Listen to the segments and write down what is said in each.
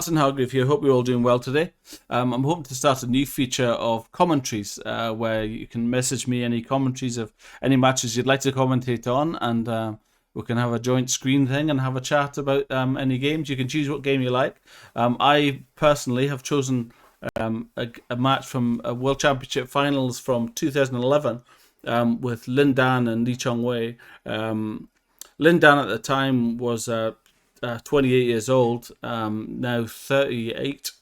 Martin Hargreave here. Hope you're all doing well today. I'm hoping to start a new feature of commentaries where you can message me any commentaries of any matches you'd like to commentate on, and we can have a joint screen thing and have a chat about any games. You can choose what game you like. I personally have chosen a match from a World Championship Finals from 2011 with Lin Dan and Chong. Lin Dan at the time was 28 years old, now 38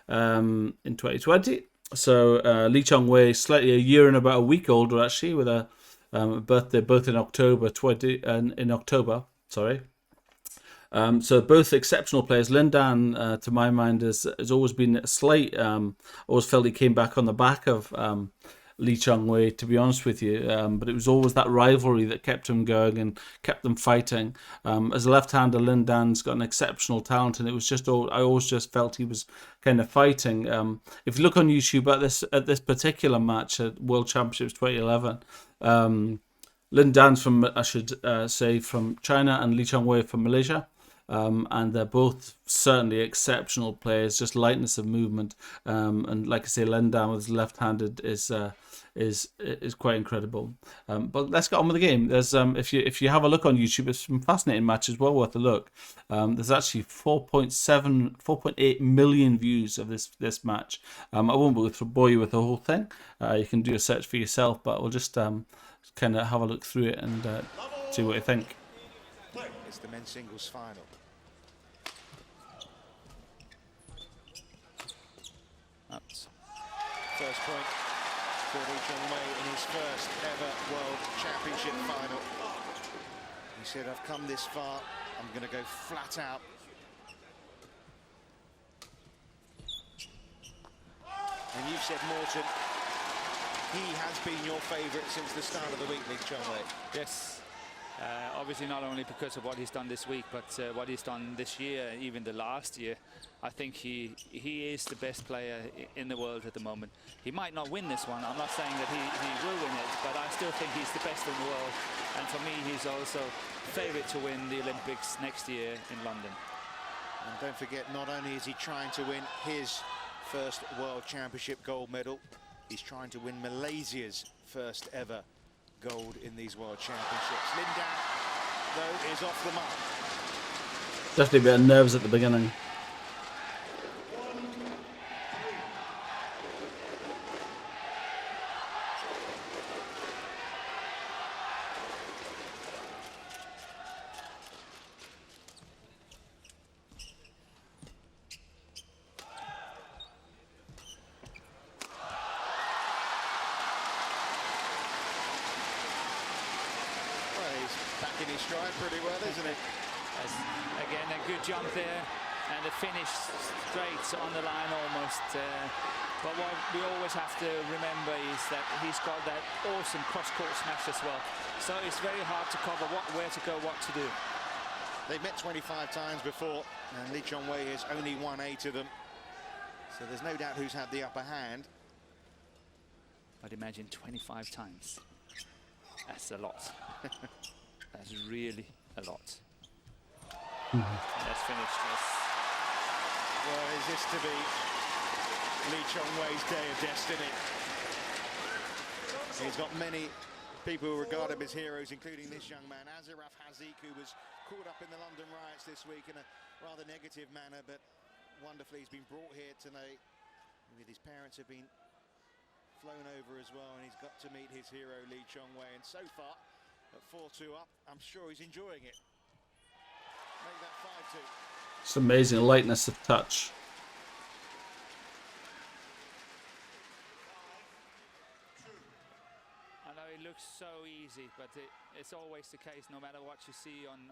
in 2020. So Lee Chong-wei slightly a year and about a week older actually, with a birthday both in October. So both exceptional players. Lin Dan, to my mind, has always been a slight. Always felt he came back on the back of Lee Chong-wei, to be honest with you, but it was always that rivalry that kept him going and kept them fighting. As a left-hander, Lin Dan's got an exceptional talent, and it was just I always just felt he was kind of fighting. If you look on YouTube at this particular match at World Championships 2011, Lin Dan's from, I should say, from China, and Lee Chong-wei from Malaysia. And they're both certainly exceptional players, just lightness of movement. And like I say, Lin Dan with his left-handed is quite incredible. But let's get on with the game. There's if you have a look on YouTube, it's some fascinating matches, well worth a look. There's actually 4.8 million views of this match. I won't bore you with the whole thing. You can do a search for yourself, but we'll just kind of have a look through it and see what you think. It's the men's singles final. That's first point for Lee Chong-wei in his first ever World Championship final. He said, I've come this far, I'm going to go flat out. And you've said, Morton, he has been your favourite since the start of the week, Lee Chong-wei. Yes. Obviously not only because of what he's done this week, but what he's done this year, even the last year. I think he is the best player in the world at the moment. He might not win this one. I'm not saying that he will win it, but I still think he's the best in the world. And for me, he's also favourite to win the Olympics next year in London. And don't forget, not only is he trying to win his first World Championship gold medal, he's trying to win Malaysia's first ever gold in these World Championships. Lin Dan, though, is off the mark. Definitely a bit of nerves at the beginning. Back in his stride pretty well, isn't it? Again, a good jump there, and the finish straight on the line almost. But what we always have to remember is that he's got that awesome cross-court smash as well. So it's very hard to cover where to go, what to do. They've met 25 times before, and Lee Chong-wei has only won 8 of them. So there's no doubt who's had the upper hand. But imagine 25 times. That's a lot. That's really a lot. That's finished. Yes. Well, is this to be Lee Chong-wei's day of destiny? He's got many people who regard him as heroes, including this young man, Azaraf Haziq, who was caught up in the London riots this week in a rather negative manner, but wonderfully he's been brought here tonight. With his parents have been flown over as well, and he's got to meet his hero, Lee Chong-wei. And so far, at 4-2 up, I'm sure he's enjoying it. Make that 5-2. It's amazing lightness of touch. I know it looks so easy, but it's always the case. No matter what you see on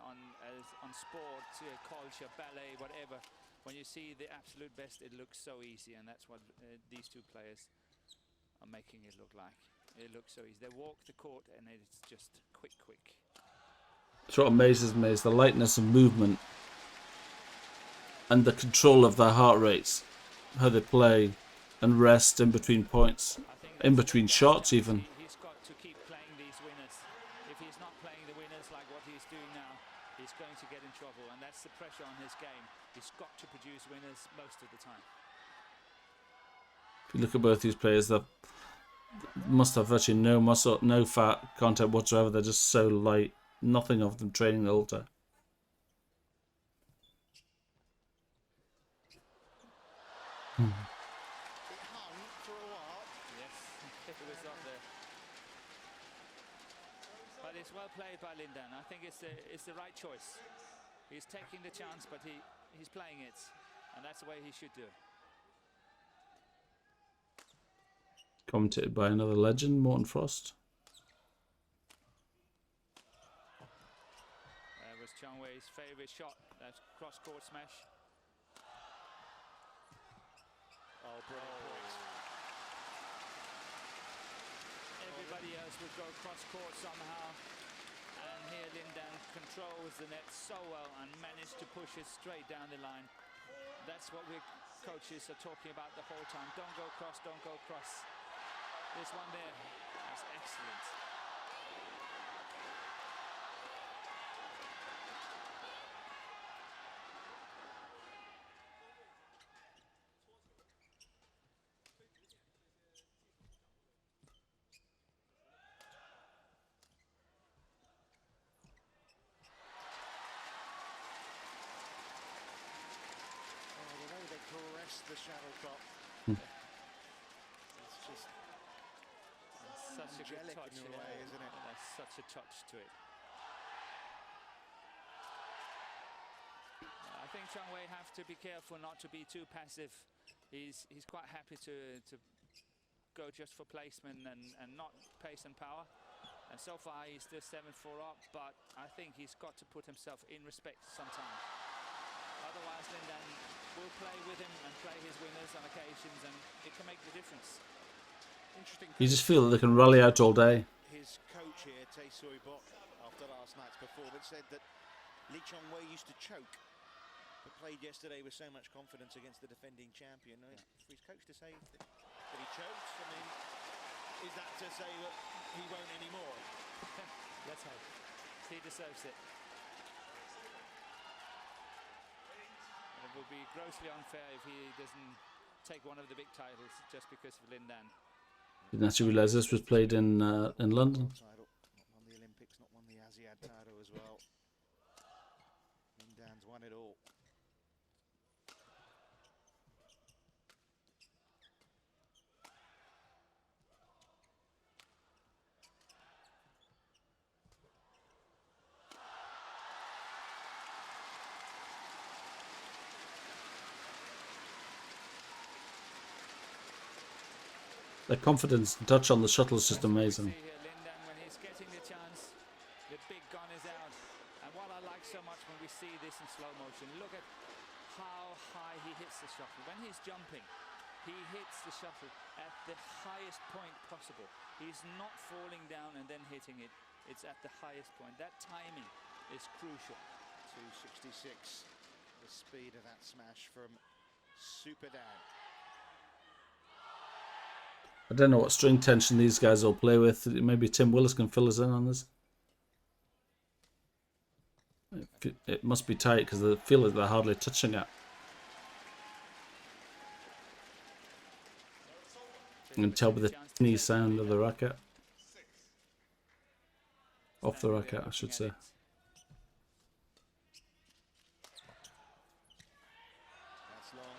sport, culture, ballet, whatever, when you see the absolute best, it looks so easy, and that's what these two players are making it look like. It looks so easy. They walk the court and it's just quick. It's what amazes me is the lightness of movement and the control of their heart rates, how they play and rest in between points, in between shots even. He's got to keep playing these winners. If he's not playing the winners like what he's doing now, he's going to get in trouble, and that's That's the pressure on his game. He's got to produce winners most of the time. If you look at both these players, they must have virtually no muscle, no fat content whatsoever. They're just so light. Nothing of them training the whole time. It hung for a while. Yes, it was up there. But it's well played by Lin Dan. I think it's the right choice. He's taking the chance, but he's playing it, and that's the way he should do it. Commentated by another legend, Morton Frost. That was Chong Wei's favourite shot. That's cross-court smash. Oh, brilliant points. Everybody else would go cross-court somehow. And here Lin Dan controls the net so well and managed to push it straight down the line. That's what we coaches are talking about the whole time. Don't go cross, don't go cross. This one there, that's excellent. Caress the shuttlecock. It's just Such a good angelic touch in a here. way, isn't it? There's such a touch to it. I think Chong Wei have to be careful not to be too passive. He's quite happy to go just for placement and not pace and power. And so far he's still 7-4 up, but I think he's got to put himself in respect sometime. Otherwise, Lin Dan will play with him and play his winners on occasions, and it can make the difference. Interesting. You just feel that they can rally out all day. His coach here, Tae Soi Bok, after last night's performance, said that Lee Chong Wei used to choke, but played yesterday with so much confidence against the defending champion. For his coach to say that he chokes, I mean, is that to say that he won't anymore? Let's hope. He deserves it. And it will be grossly unfair if he doesn't take one of the big titles just because of Lin Dan. Didn't actually realise this was played in London. Title. Not won the Olympics, not won the ASIAD title as well. Lin Dan's won it all. Their confidence and touch on the shuttle is just amazing. See here, Lin Dan, when he's getting the chance, the big gun is out. And what I like so much when we see this in slow motion, look at how high he hits the shuttle. When he's jumping, he hits the shuttle at the highest point possible. He's not falling down and then hitting it. It's at the highest point. That timing is crucial. 266, the speed of that smash from Super Dan. I don't know what string tension these guys will play with. Maybe Tim Willis can fill us in on this. It must be tight because they feel like they're hardly touching it. You can tell by the tinny sound of the racket. Off the racket, I should say. That's long.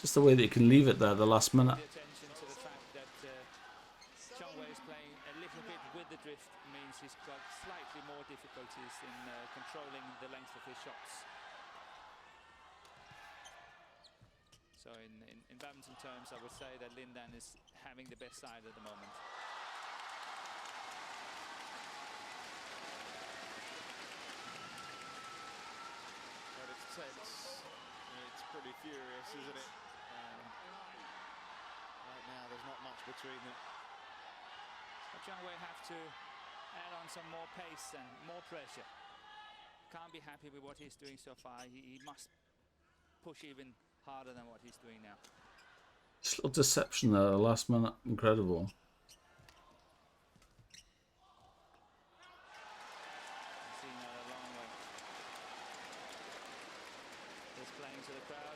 Just the way that you can leave it there the last minute. Attention to the fact that Chong Wei is playing a little bit with the drift means he's got slightly more difficulties in controlling the length of his shots. So in badminton terms, I would say that Lin Dan is having the best side at the moment. But it's tense. It's pretty furious, isn't it? Right now, there's not much between them. But Chong Wei have to add on some more pace and more pressure. Can't be happy with what he's doing so far. He must push even harder than what he's doing now. Just a little deception there, the last minute. Incredible. smiling to the crowd.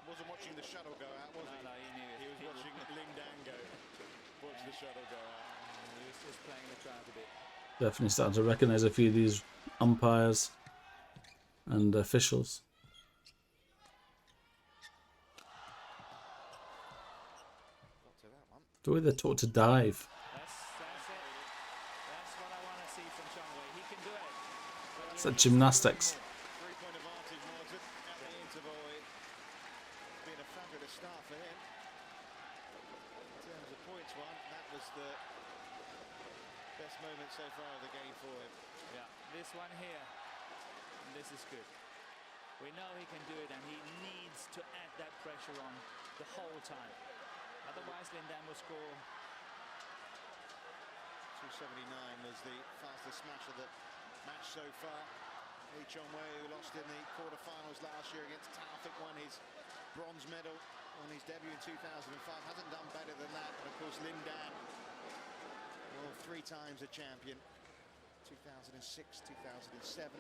Wasn't watching the shuttle go out, was he? No, he knew it. He was watching Lin Dan go. Watch the shuttle go out. He was just playing the crowd a bit. Definitely starting to recognise a few of these umpires and officials. Got to that one. The way they're taught to dive. That's it. That's what I want to see from Chong. He can do it. It's like gymnastics. 3-point advantage, Martin, at the interval. It's been a fabulous start for him. In terms of points won, that was the best moment so far of the game for him. Yeah, this one here, this is good. We know he can do it, and he needs to add that pressure on the whole time. Otherwise, Lin Dan will score. 279 was the fastest smash of the match so far. Lee Chong Wei, who lost in the quarterfinals last year against Taufik, won his bronze medal on his debut in 2005. Hasn't done better than that. And of course, Lin Dan, well, 3 times a champion. 2006, 2007,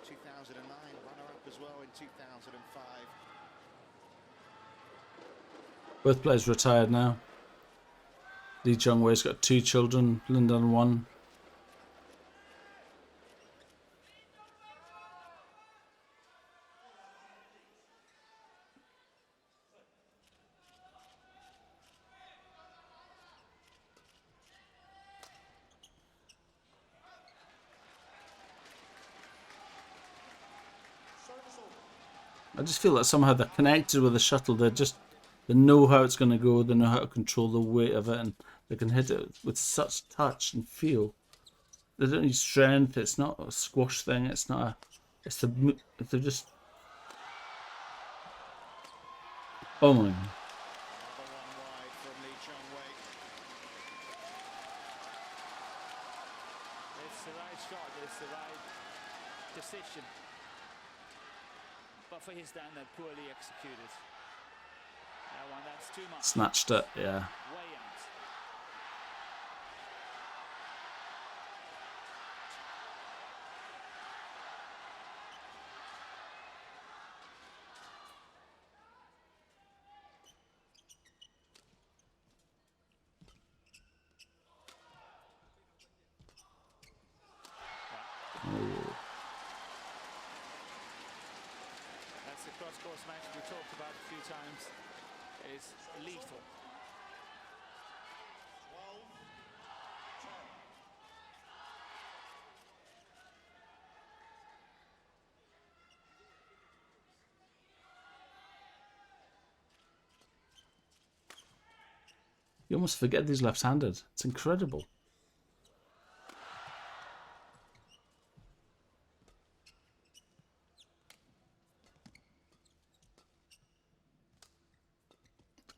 2009, runner-up as well in 2005. Both players retired now. Lee Chong Wei's got 2 children, Lin Dan 1. I just feel that somehow they're connected with the shuttle. They know how it's going to go. They know how to control the weight of it, and they can hit it with such touch and feel. They don't need strength. It's not a squash thing. It's not a. They're just. Oh my. Another one wide from Lee Chong Wei. It's the right shot, it's the right decision. But for his standard, poorly executed. That one, that's too much. Snatched it, yeah. Way out. That's the cross-course match we talked about a few times. Is lethal. You almost forget he's left-handed. It's incredible.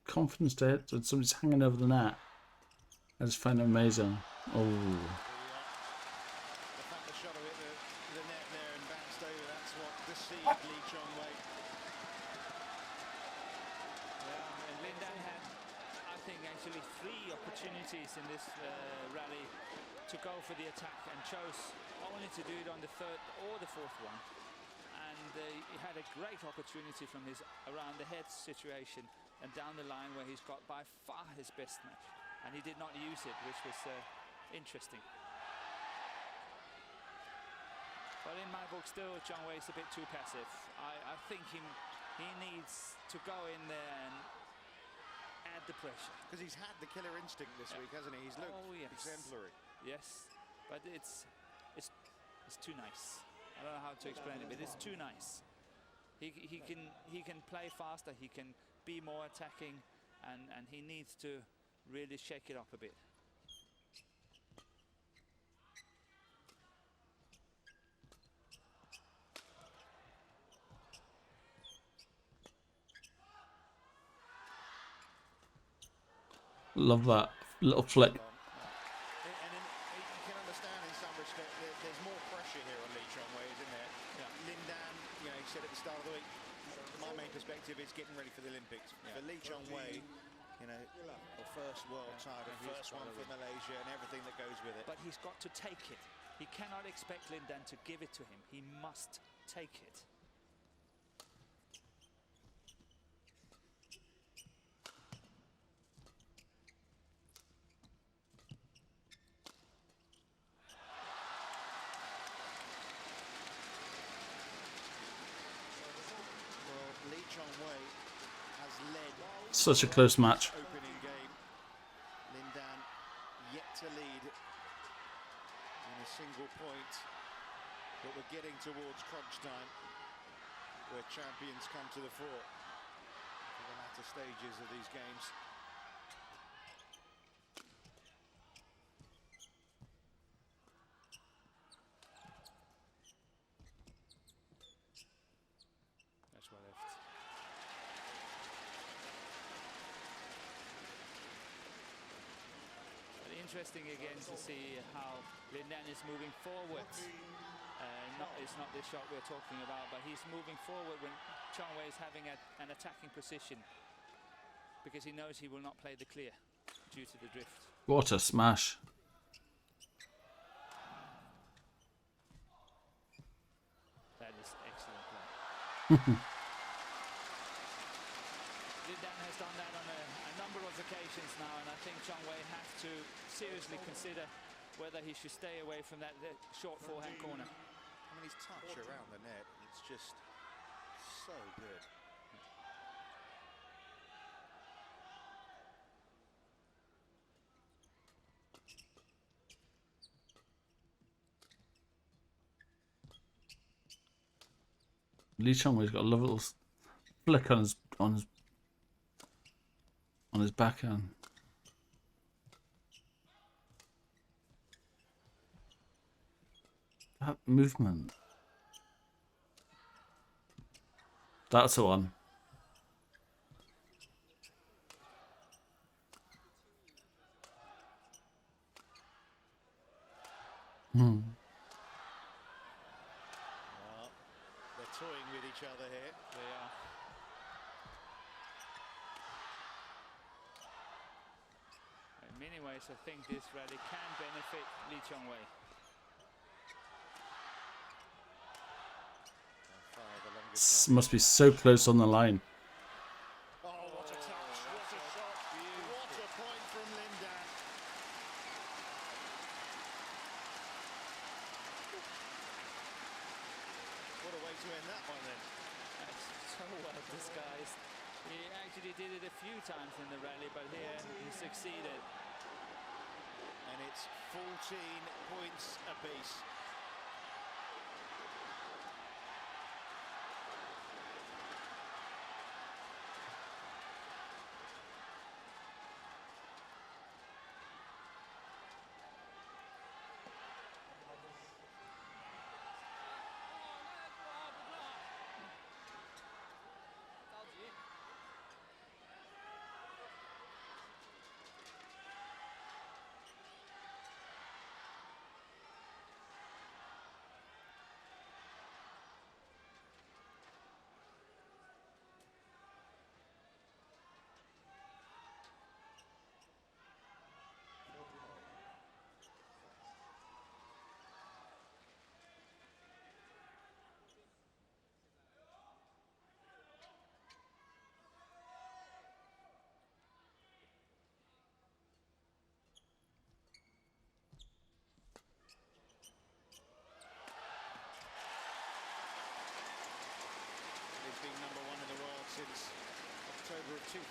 Confidence to hit when somebody's hanging over the net. I just find it amazing. Oh. The fact the shuttle hit the net there and bounced over, that's what deceived Lee Chong Wei. And Lin Dan had, I think, actually 3 opportunities in this rally to go for the attack and chose only to do it on the 3rd or the 4th one. And he had a great opportunity from his around the head situation and down the line where he's got by far his best match. And he did not use it, which was interesting. But in my book, still, Chong Wei is a bit too passive. I think he needs to go in there and add the pressure. Because he's had the killer instinct this week, hasn't he? He's looked exemplary. Yes, but it's too nice. I don't know how to explain it, but it's too nice. He can play faster. He can be more attacking, and he needs to really shake it up a bit. Love that little flick. And you can understand in some respect that there's more pressure here on Lee Chong Wei, isn't there? Yeah. Lin Dan, you know, he said at the start of the week, my main perspective is getting ready for the Olympics. Yeah. For Lee Chong Wei, you know, the first world title, first one for Malaysia and everything that goes with it. But he's got to take it. He cannot expect Lin Dan to give it to him. He must take it. Such a close match. Opening game. Lin Dan yet to lead in a single point, but we're getting towards crunch time, where champions come to the fore for the latter stages of these games. That's well left. Interesting again to see how Lin Dan is moving forward. It's not this shot we're talking about, but he's moving forward when Chong is having an attacking position, because he knows he will not play the clear due to the drift. What a smash. That is excellent play. Lin Dan has done that on a number of occasions now, and I think Chong has to seriously consider whether he should stay away from that short forehand corner. I mean, his touch around the net, it's just so good. Lee Chong-wei's got a lovely little flick on his backhand. That movement. That's the one. Well, they're toying with each other here. They are. In many ways, I think this rally can benefit Lee Chong-wei. Must be so close on the line. Oh, what a touch, what a shot, what a point from Lin Dan. What a way to end that one then. That's so well disguised. He actually did it a few times in the rally, but here he succeeded. And it's 14 points apiece. Being number one in the world since October of 2008,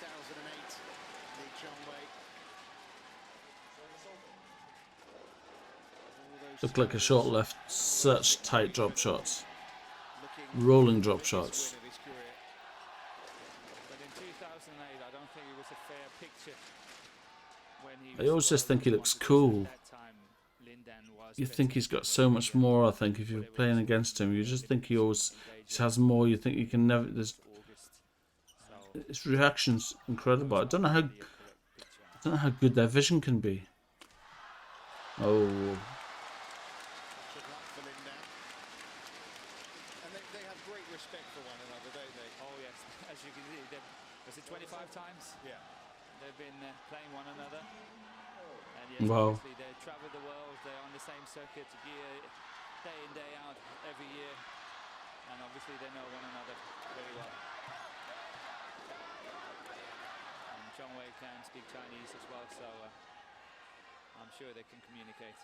Lee Chong-wei. Looked like a short left. Such tight drop shots. Rolling drop shots. But in 2008, I don't think it was a fair picture. When he I always just think he looks cool. You think he's got so much more. I think if you're playing against him, you just think he always has more. You think you can never. His reaction's incredible. I don't know how good their vision can be. Oh. Good luck for Lin Dan. And they have great respect for one another, don't they? Oh yes, as you can see, was it 25 times? Yeah. They've been playing one another, and yes, Wow. obviously they travel the world. They're on the same circuit day in, day out, every year. And obviously they know one another very well. And Chong can speak Chinese as well, so I'm sure they can communicate.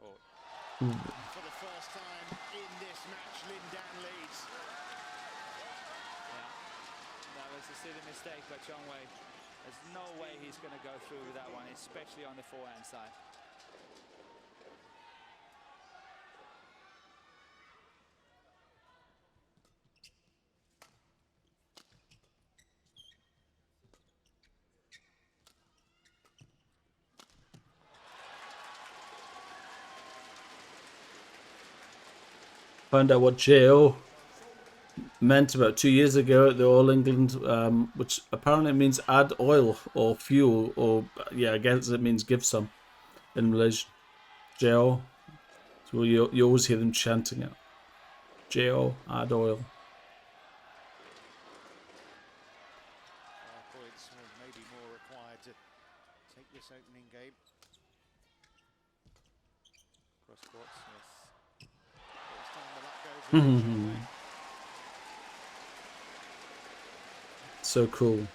Oh. For the first time in this match, Lin Dan leads. Yeah, that was a silly mistake by Chong. There's no way he's going to go through with that one, especially on the forehand side. Found out what JO meant about 2 years ago at the All England, which apparently means add oil or fuel, or yeah, I guess it means give some in Malaysia. JO. So you always hear them chanting it. JO, add oil. Points maybe more required to take this opening game. Cross courts, yes. It's time the luck goes with Lee Chong Wei. So cool.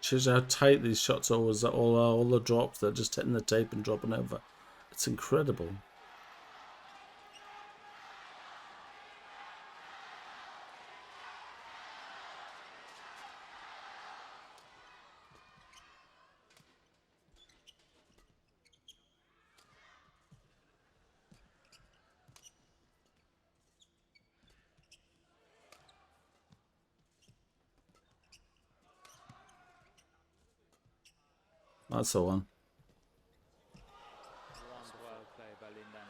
Shows how tight these shots always all are. All the drops, they're just hitting the tape and dropping over. It's incredible. That's the one. Well played by Lin Dan.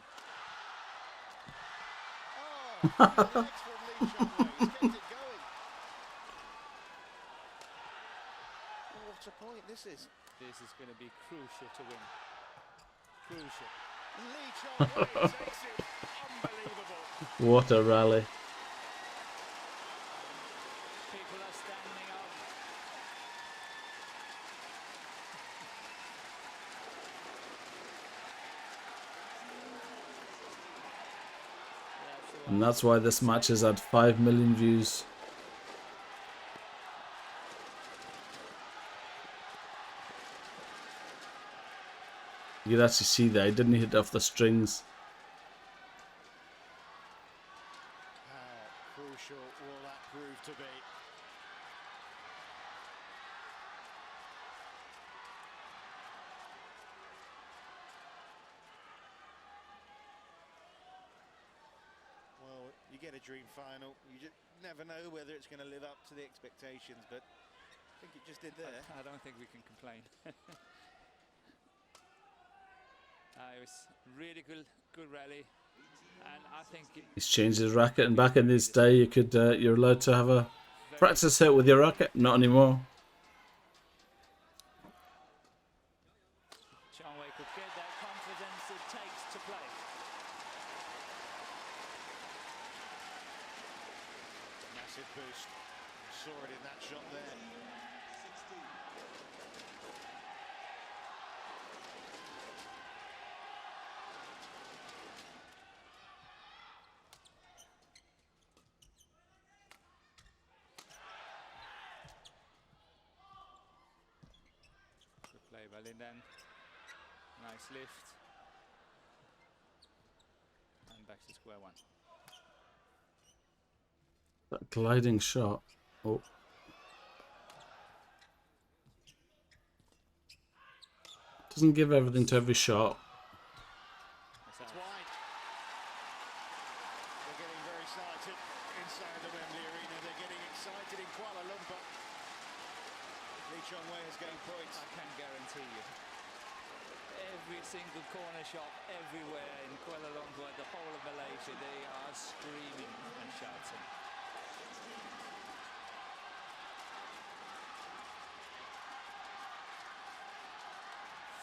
Oh, legs from Lee Chong Wei. He's kept it going. What a point this is. This is going to be crucial to win. Crucial. Lee Chong Wei takes it. Unbelievable. What a rally. People are standing up. And that's why this match has had 5 million views. You could actually see that he didn't hit off the strings. How crucial will that prove to be? Well, you get a dream final. You just never know whether it's going to live up to the expectations, but I think it just did there. I don't think we can complain. It was really good rally, and I think He's changed his racket, and back in this day, you could you're allowed to have a practice hit with your racket. Not anymore. Chong could get that confidence it takes to play. Massive boost. Saw it in that shot there. Good play by Lin Dan. Nice lift. And back to square one. That gliding shot. Oh. Doesn't give everything to every shot. It's wide. They're getting very excited inside the Wembley Arena. They're getting excited in Kuala Lumpur. Lee Chong Wei has gained points. I can guarantee you. Every single corner shop everywhere in Kuala Lumpur, the whole of Malaysia, they are screaming and shouting.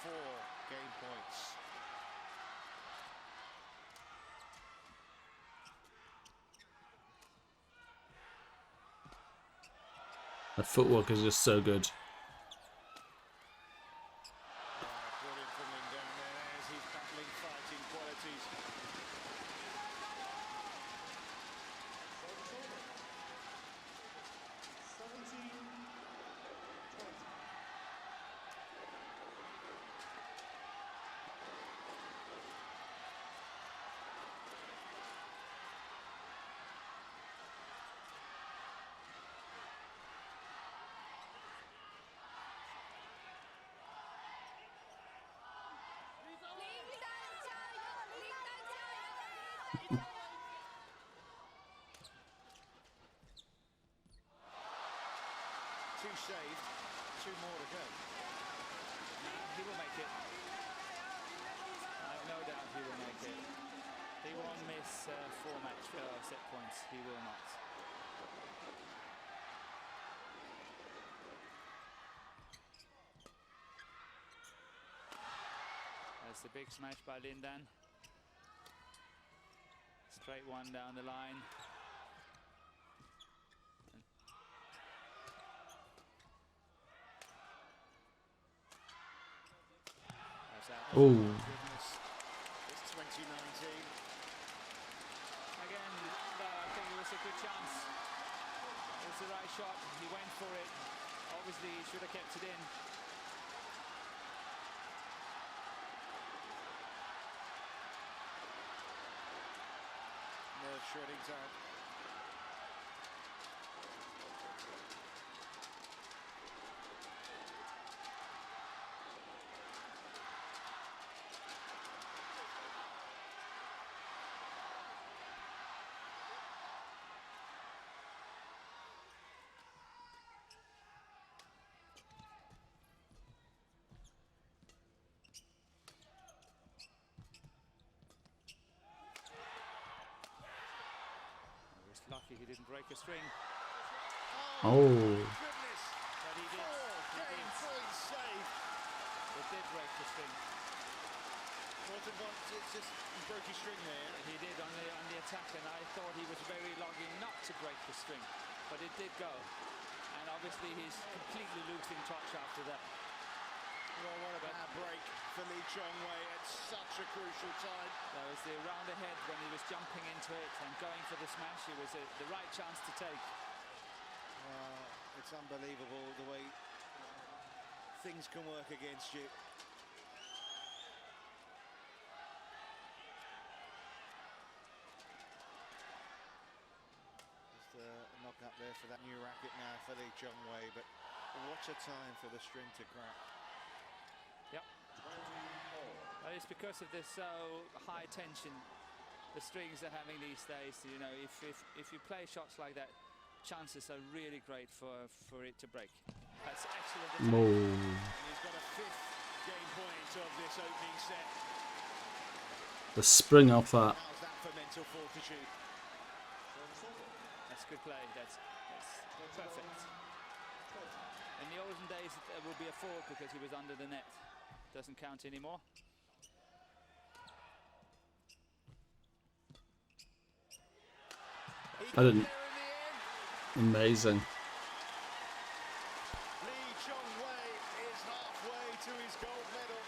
Four game points. That footwork is just so good. Brilliant from Lin Dan there as he's battling fighting qualities. Two saved, two more to go. He will make it. I have no doubt he will make it. He won't miss 4 match set points. He will not. That's the big smash by Lin Dan. Straight one down the line. Oh. It's 2019. Again, I think it was a good chance. It was the right shot. He went for it. Obviously, he should have kept it in. Nerve shredding time. Lucky he didn't break a string. Oh. Goodness. But he did. Game point save. It did break the string. Wasn't once, it's just he broke his string there. He did on the attack, and I thought he was very lucky not to break the string, but it did go. And obviously he's completely losing touch after that. Well, what a bad break for Lee Chong Wei at such a crucial time. That was the round ahead when he was jumping into it and going for the smash. It was the right chance to take. It's unbelievable the way things can work against you. Just a knock up there for that new racket now for Lee Chong Wei, but what a time for the string to crack. Yep. Well, it's because of this high tension the strings are having these days. You know, if you play shots like that, chances are really great for it to break. That's excellent. Oh. And he's got a 5th game point of this opening set. The spring off that. How's that for mental fortitude? That's good play. That's perfect. In the olden days, it would be a fault because he was under the net. Doesn't count anymore. I didn't. Amazing. Lee Chong Wei is halfway to his gold medal.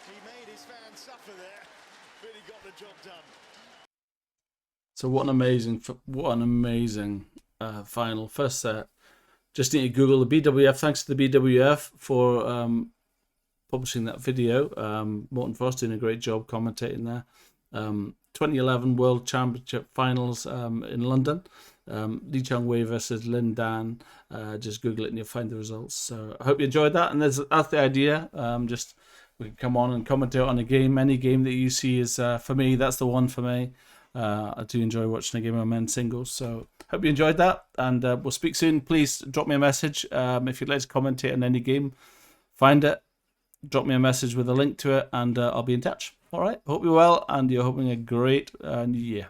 He made his fans suffer there, but he got the job done. So what an amazing final first set. Just need to Google the BWF. Thanks to the BWF for publishing that video. Morton Frost doing a great job commentating there. 2011 World Championship Finals in London. Lee Chong Wei versus Lin Dan. Just Google it and you'll find the results. So I hope you enjoyed that. And that's the idea. Just we can come on and commentate on a game. Any game that you see is for me. That's the one for me. I do enjoy watching a game of men's singles. So hope you enjoyed that. And we'll speak soon. Please drop me a message if you'd like to commentate on any game. Find it. Drop me a message with a link to it and I'll be in touch. All right. Hope you're well and you're hoping a great new year.